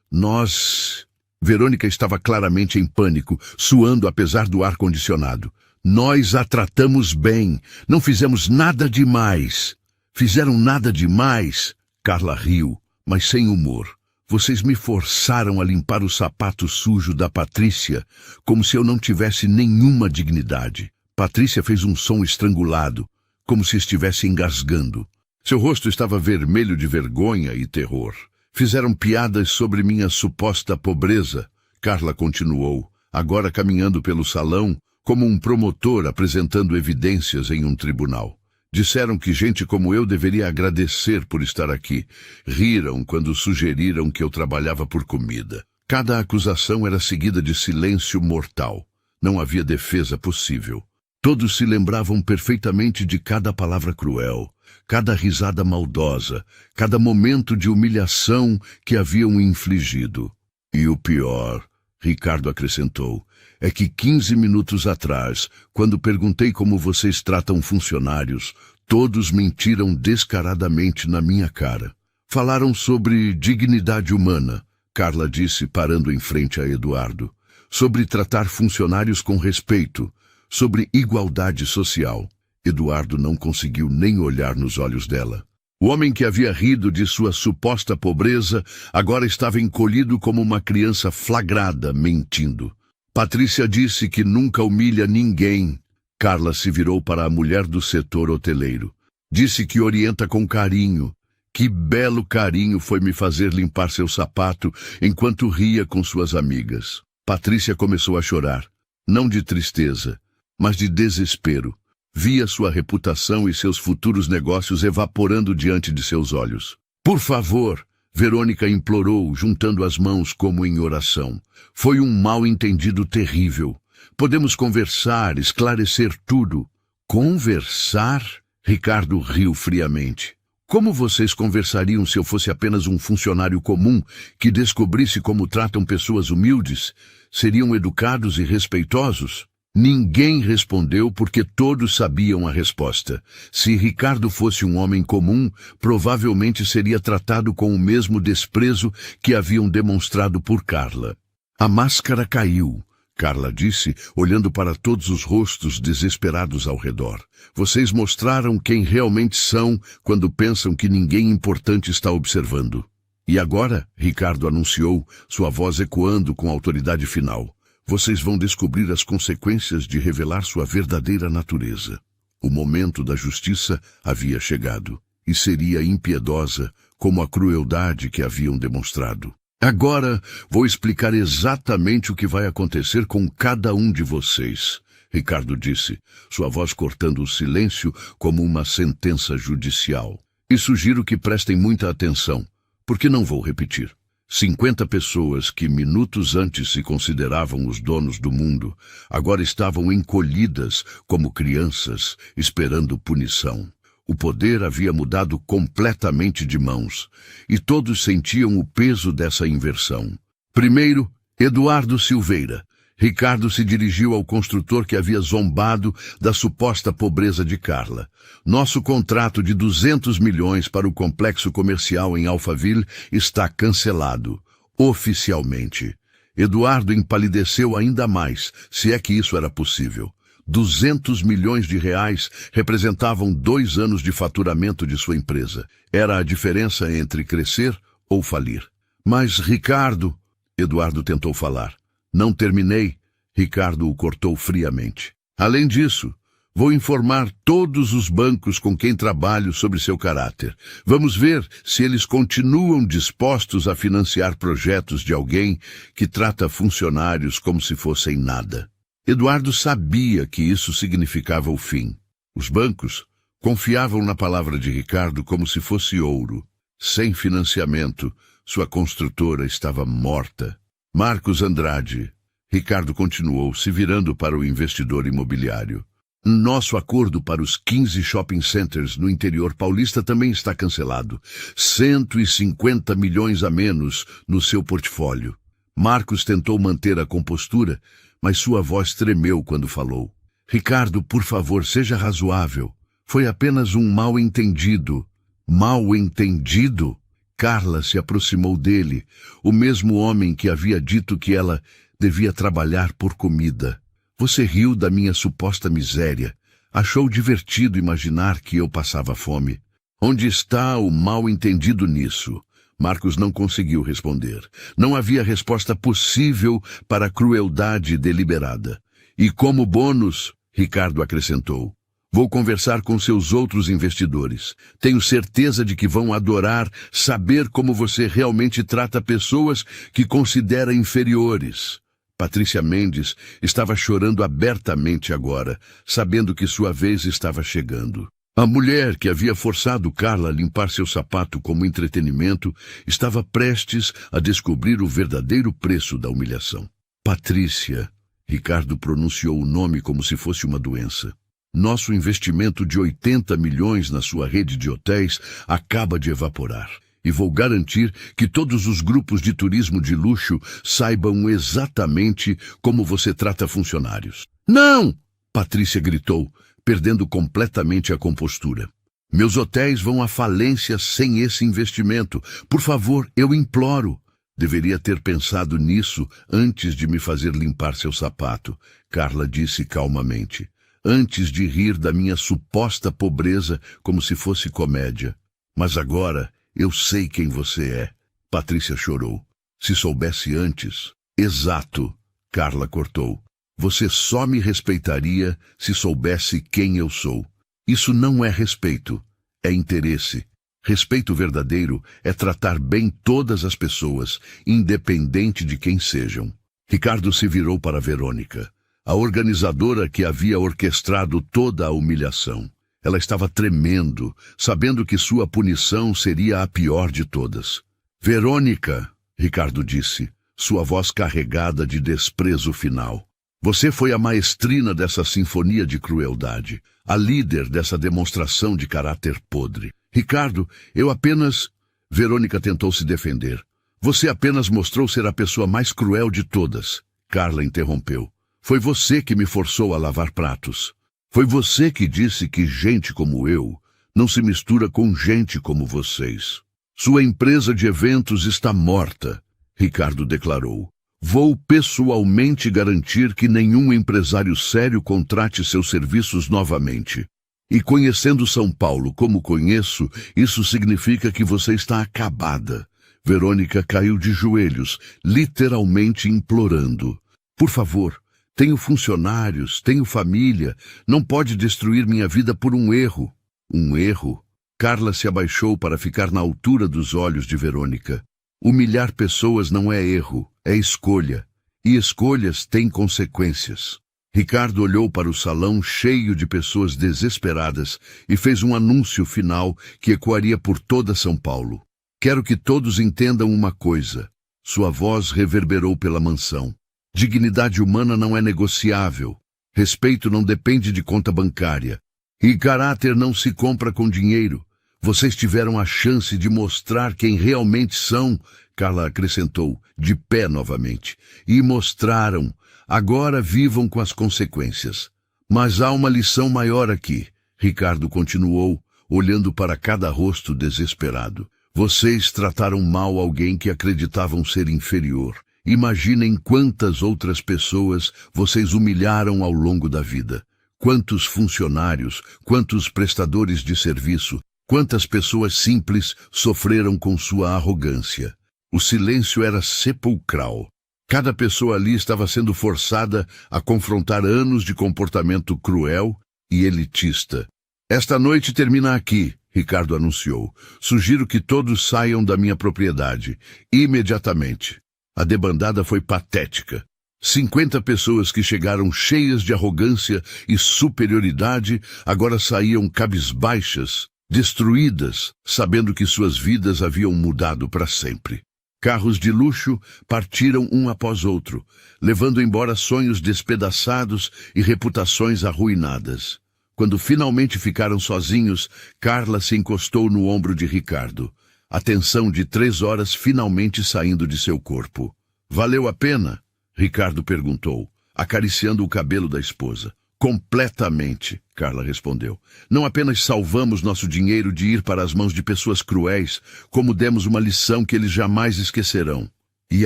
Nós... Verônica estava claramente em pânico, suando apesar do ar-condicionado. Nós a tratamos bem. Não fizemos nada demais. Fizeram nada demais? Carla riu, mas sem humor. Vocês me forçaram a limpar o sapato sujo da Patrícia, como se eu não tivesse nenhuma dignidade. Patrícia fez um som estrangulado, como se estivesse engasgando. Seu rosto estava vermelho de vergonha e terror. Fizeram piadas sobre minha suposta pobreza. Carla continuou, agora caminhando pelo salão, como um promotor apresentando evidências em um tribunal. Disseram que gente como eu deveria agradecer por estar aqui. Riram quando sugeriram que eu trabalhava por comida. Cada acusação era seguida de silêncio mortal. Não havia defesa possível. Todos se lembravam perfeitamente de cada palavra cruel, cada risada maldosa, cada momento de humilhação que haviam infligido. E o pior, Ricardo acrescentou, é que 15 minutos atrás, quando perguntei como vocês tratam funcionários, todos mentiram descaradamente na minha cara. Falaram sobre dignidade humana, Carla disse parando em frente a Eduardo, sobre tratar funcionários com respeito, sobre igualdade social. Eduardo não conseguiu nem olhar nos olhos dela. O homem que havia rido de sua suposta pobreza agora estava encolhido como uma criança flagrada, mentindo. Patrícia disse que nunca humilha ninguém. Carla se virou para a mulher do setor hoteleiro. Disse que orienta com carinho. Que belo carinho foi me fazer limpar seu sapato enquanto ria com suas amigas. Patrícia começou a chorar, não de tristeza, mas de desespero. Via sua reputação e seus futuros negócios evaporando diante de seus olhos. Por favor, Verônica implorou, juntando as mãos como em oração. Foi um mal-entendido terrível. Podemos conversar, esclarecer tudo. Conversar? Ricardo riu friamente. Como vocês conversariam se eu fosse apenas um funcionário comum que descobrisse como tratam pessoas humildes? Seriam educados e respeitosos? Ninguém respondeu porque todos sabiam a resposta. Se Ricardo fosse um homem comum, provavelmente seria tratado com o mesmo desprezo que haviam demonstrado por Carla. A máscara caiu, Carla disse, olhando para todos os rostos desesperados ao redor. Vocês mostraram quem realmente são quando pensam que ninguém importante está observando. E agora, Ricardo anunciou, sua voz ecoando com autoridade final. Vocês vão descobrir as consequências de revelar sua verdadeira natureza. O momento da justiça havia chegado, e seria impiedosa como a crueldade que haviam demonstrado. Agora vou explicar exatamente o que vai acontecer com cada um de vocês, Ricardo disse, sua voz cortando o silêncio como uma sentença judicial. E sugiro que prestem muita atenção, porque não vou repetir. 50 pessoas que minutos antes se consideravam os donos do mundo, agora estavam encolhidas como crianças, esperando punição. O poder havia mudado completamente de mãos, e todos sentiam o peso dessa inversão. Primeiro, Eduardo Silveira. Ricardo se dirigiu ao construtor que havia zombado da suposta pobreza de Carla. Nosso contrato de 200 milhões para o complexo comercial em Alphaville está cancelado, oficialmente. Eduardo empalideceu ainda mais, se é que isso era possível. 200 milhões de reais representavam 2 anos de faturamento de sua empresa. Era a diferença entre crescer ou falir. Mas, Ricardo, Eduardo tentou falar. Não terminei, Ricardo o cortou friamente. Além disso, vou informar todos os bancos com quem trabalho sobre seu caráter. Vamos ver se eles continuam dispostos a financiar projetos de alguém que trata funcionários como se fossem nada. Eduardo sabia que isso significava o fim. Os bancos confiavam na palavra de Ricardo como se fosse ouro. Sem financiamento, sua construtora estava morta. Marcos Andrade. Ricardo continuou, se virando para o investidor imobiliário. Nosso acordo para os 15 shopping centers no interior paulista também está cancelado. 150 milhões a menos no seu portfólio. Marcos tentou manter a compostura, mas sua voz tremeu quando falou. Ricardo, por favor, seja razoável. Foi apenas um mal-entendido. Mal-entendido? Carla se aproximou dele, o mesmo homem que havia dito que ela devia trabalhar por comida. Você riu da minha suposta miséria. Achou divertido imaginar que eu passava fome. Onde está o mal-entendido nisso? Marcos não conseguiu responder. Não havia resposta possível para a crueldade deliberada. E como bônus, Ricardo acrescentou, vou conversar com seus outros investidores. Tenho certeza de que vão adorar saber como você realmente trata pessoas que considera inferiores. Patrícia Mendes estava chorando abertamente agora, sabendo que sua vez estava chegando. A mulher que havia forçado Carla a limpar seu sapato como entretenimento estava prestes a descobrir o verdadeiro preço da humilhação. Patrícia. Ricardo pronunciou o nome como se fosse uma doença. Nosso investimento de 80 milhões na sua rede de hotéis acaba de evaporar. E vou garantir que todos os grupos de turismo de luxo saibam exatamente como você trata funcionários. Não! Patrícia gritou, perdendo completamente a compostura. Meus hotéis vão à falência sem esse investimento. Por favor, eu imploro. Deveria ter pensado nisso antes de me fazer limpar seu sapato, Carla disse calmamente. Antes de rir da minha suposta pobreza como se fosse comédia. Mas agora eu sei quem você é. Patrícia chorou. Se soubesse antes... Exato, Carla cortou. Você só me respeitaria se soubesse quem eu sou. Isso não é respeito, é interesse. Respeito verdadeiro é tratar bem todas as pessoas, independente de quem sejam. Ricardo se virou para Verônica, a organizadora que havia orquestrado toda a humilhação. Ela estava tremendo, sabendo que sua punição seria a pior de todas. Verônica, Ricardo disse, sua voz carregada de desprezo final. Você foi a maestrina dessa sinfonia de crueldade, a líder dessa demonstração de caráter podre. Ricardo, eu apenas... Verônica tentou se defender. Você apenas mostrou ser a pessoa mais cruel de todas. Carla interrompeu. Foi você que me forçou a lavar pratos. Foi você que disse que gente como eu não se mistura com gente como vocês. Sua empresa de eventos está morta, Ricardo declarou. Vou pessoalmente garantir que nenhum empresário sério contrate seus serviços novamente. E conhecendo São Paulo como conheço, isso significa que você está acabada. Verônica caiu de joelhos, literalmente implorando. Por favor, tenho funcionários, tenho família, não pode destruir minha vida por um erro. Um erro? Carla se abaixou para ficar na altura dos olhos de Verônica. Humilhar pessoas não é erro, é escolha. E escolhas têm consequências. Ricardo olhou para o salão cheio de pessoas desesperadas e fez um anúncio final que ecoaria por toda São Paulo. Quero que todos entendam uma coisa. Sua voz reverberou pela mansão. Dignidade humana não é negociável. Respeito não depende de conta bancária. E caráter não se compra com dinheiro. Vocês tiveram a chance de mostrar quem realmente são, Carla acrescentou, de pé novamente. E mostraram. Agora vivam com as consequências. Mas há uma lição maior aqui, Ricardo continuou, olhando para cada rosto desesperado. Vocês trataram mal alguém que acreditavam ser inferior. Imaginem quantas outras pessoas vocês humilharam ao longo da vida. Quantos funcionários, quantos prestadores de serviço, quantas pessoas simples sofreram com sua arrogância. O silêncio era sepulcral. Cada pessoa ali estava sendo forçada a confrontar anos de comportamento cruel e elitista. Esta noite termina aqui, Ricardo anunciou. Sugiro que todos saiam da minha propriedade, imediatamente. A debandada foi patética. 50 pessoas que chegaram cheias de arrogância e superioridade agora saíam cabisbaixas, destruídas, sabendo que suas vidas haviam mudado para sempre. Carros de luxo partiram um após outro, levando embora sonhos despedaçados e reputações arruinadas. Quando finalmente ficaram sozinhos, Carla se encostou no ombro de Ricardo. A tensão de 3 horas finalmente saindo de seu corpo. Valeu a pena? Ricardo perguntou, acariciando o cabelo da esposa. Completamente, Carla respondeu. Não apenas salvamos nosso dinheiro de ir para as mãos de pessoas cruéis, como demos uma lição que eles jamais esquecerão. E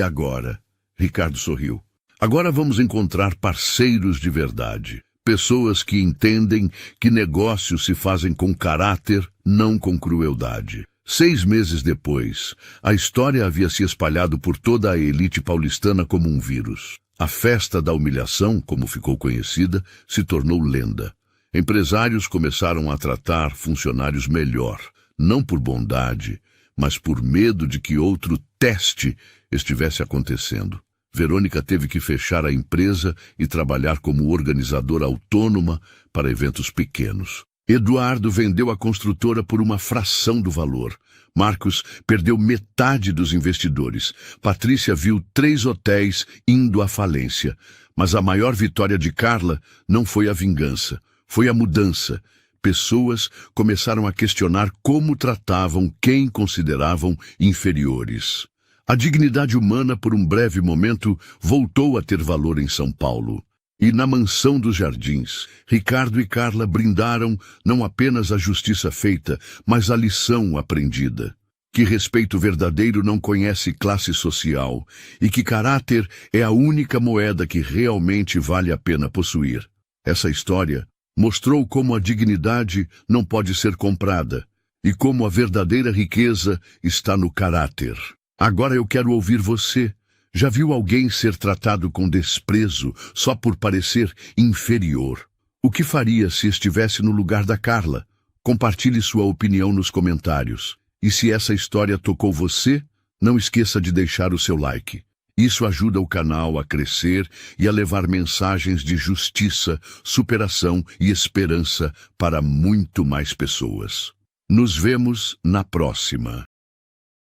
agora? Ricardo sorriu. Agora vamos encontrar parceiros de verdade. Pessoas que entendem que negócios se fazem com caráter, não com crueldade. 6 meses depois, a história havia se espalhado por toda a elite paulistana como um vírus. A festa da humilhação, como ficou conhecida, se tornou lenda. Empresários começaram a tratar funcionários melhor, não por bondade, mas por medo de que outro teste estivesse acontecendo. Verônica teve que fechar a empresa e trabalhar como organizadora autônoma para eventos pequenos. Eduardo vendeu a construtora por uma fração do valor. Marcos perdeu metade dos investidores. Patrícia viu 3 hotéis indo à falência. Mas a maior vitória de Carla não foi a vingança, foi a mudança. Pessoas começaram a questionar como tratavam quem consideravam inferiores. A dignidade humana, por um breve momento, voltou a ter valor em São Paulo. E na mansão dos Jardins, Ricardo e Carla brindaram não apenas a justiça feita, mas a lição aprendida. Que respeito verdadeiro não conhece classe social e que caráter é a única moeda que realmente vale a pena possuir. Essa história mostrou como a dignidade não pode ser comprada e como a verdadeira riqueza está no caráter. Agora eu quero ouvir você. Já viu alguém ser tratado com desprezo só por parecer inferior? O que faria se estivesse no lugar da Carla? Compartilhe sua opinião nos comentários. E se essa história tocou você, não esqueça de deixar o seu like. Isso ajuda o canal a crescer e a levar mensagens de justiça, superação e esperança para muito mais pessoas. Nos vemos na próxima.